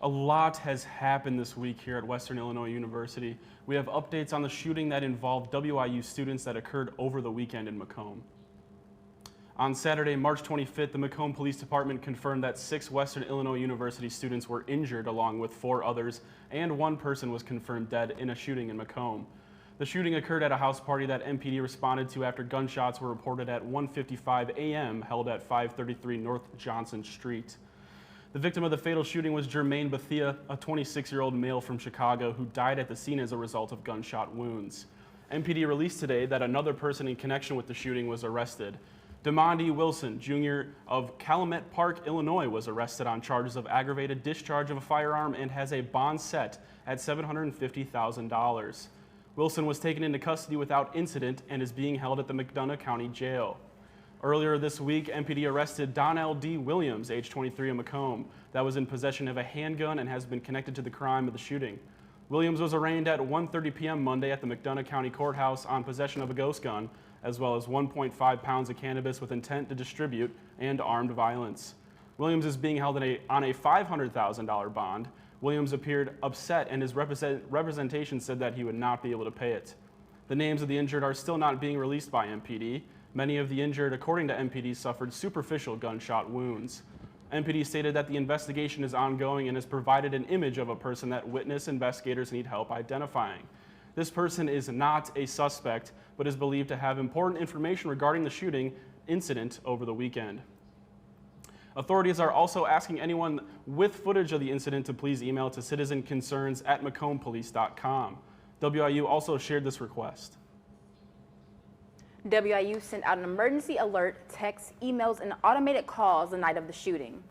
A lot has happened this week here at Western Illinois University. We have updates on the shooting that involved WIU students that occurred over the weekend in Macomb. On Saturday, March 25th, the Macomb Police Department confirmed that 6 Western Illinois University students were injured along with 4 others, and 1 person was confirmed dead in a shooting in Macomb. The shooting occurred at a house party that MPD responded to after gunshots were reported at 1:55 a.m. held at 533 North Johnson Street. The victim of the fatal shooting was Jermaine Bethia, a 26-year-old male from Chicago who died at the scene as a result of gunshot wounds. MPD released today that another person in connection with the shooting was arrested. Demondi Wilson, Jr. of Calumet Park, Illinois, was arrested on charges of aggravated discharge of a firearm and has a bond set at $750,000. Wilson was taken into custody without incident and is being held at the McDonough County Jail. Earlier this week, MPD arrested Donnell D. Williams, age 23, of Macomb, that was in possession of a handgun and has been connected to the crime of the shooting. Williams was arraigned at 1:30 p.m. Monday at the McDonough County Courthouse on possession of a ghost gun, as well as 1.5 pounds of cannabis with intent to distribute and armed violence. Williams is being held on a $500,000 bond. Williams appeared upset, and his representation said that he would not be able to pay it. The names of the injured are still not being released by MPD. Many of the injured, according to MPD, suffered superficial gunshot wounds. MPD stated that the investigation is ongoing and has provided an image of a person that witness investigators need help identifying. This person is not a suspect, but is believed to have important information regarding the shooting incident over the weekend. Authorities are also asking anyone with footage of the incident to please email to citizenconcerns@macombpolice.com. WIU also shared this request. WIU sent out an emergency alert, texts, emails, and automated calls the night of the shooting.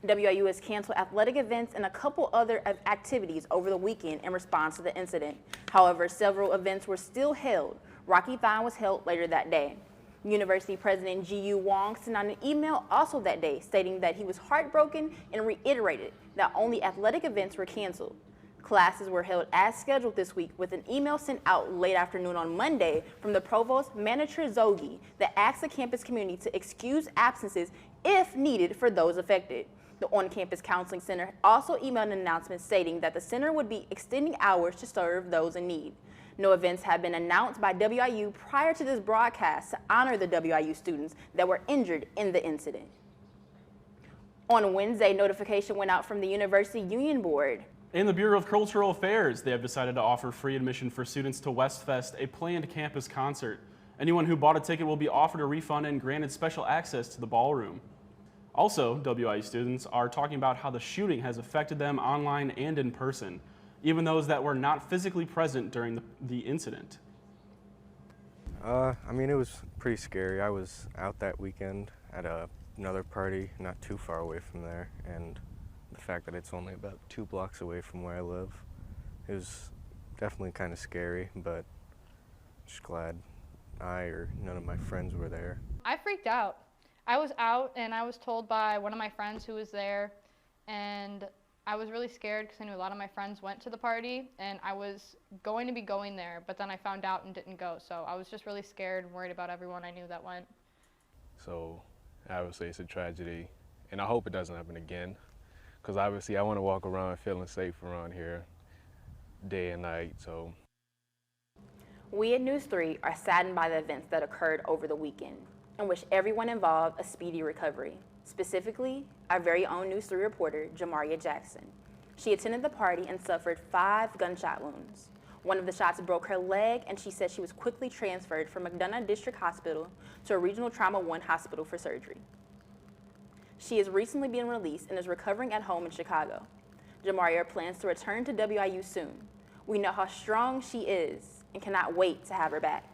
WIU has canceled athletic events and a couple other activities over the weekend in response to the incident. However, several events were still held. Rocky-Thon was held later that day. University President G.U. Wong sent out an email also that day stating that he was heartbroken and reiterated that only athletic events were canceled. Classes were held as scheduled this week, with an email sent out late afternoon on Monday from the provost, Manager Zogi, that asked the campus community to excuse absences if needed for those affected. The on-campus counseling center also emailed an announcement stating that the center would be extending hours to serve those in need. No events have been announced by WIU prior to this broadcast to honor the WIU students that were injured in the incident. On Wednesday, notification went out from the University Union Board. In the Bureau of Cultural Affairs, they have decided to offer free admission for students to Westfest, a planned campus concert. Anyone who bought a ticket will be offered a refund and granted special access to the ballroom. Also, WIU students are talking about how the shooting has affected them online and in person, even those that were not physically present during the incident. I mean, it was pretty scary. I was out that weekend at another party not too far away from there, and the fact that it's only about 2 blocks away from where I live is definitely kind of scary, but just glad none of my friends were there. I freaked out. I was out and I was told by one of my friends who was there, and I was really scared because I knew a lot of my friends went to the party and I was going to be going there, but then I found out and didn't go. So I was just really scared and worried about everyone I knew that went. So obviously it's a tragedy, and I hope it doesn't happen again, because obviously I want to walk around feeling safe around here day and night. So We at News 3 are saddened by the events that occurred over the weekend and wish everyone involved a speedy recovery. Specifically, our very own News 3 reporter, Jamaria Jackson. She attended the party and suffered 5 gunshot wounds. One of the shots broke her leg, and she said she was quickly transferred from McDonough District Hospital to a Regional Trauma 1 hospital for surgery. She has recently been released and is recovering at home in Chicago. Jamaria plans to return to WIU soon. We know how strong she is and cannot wait to have her back.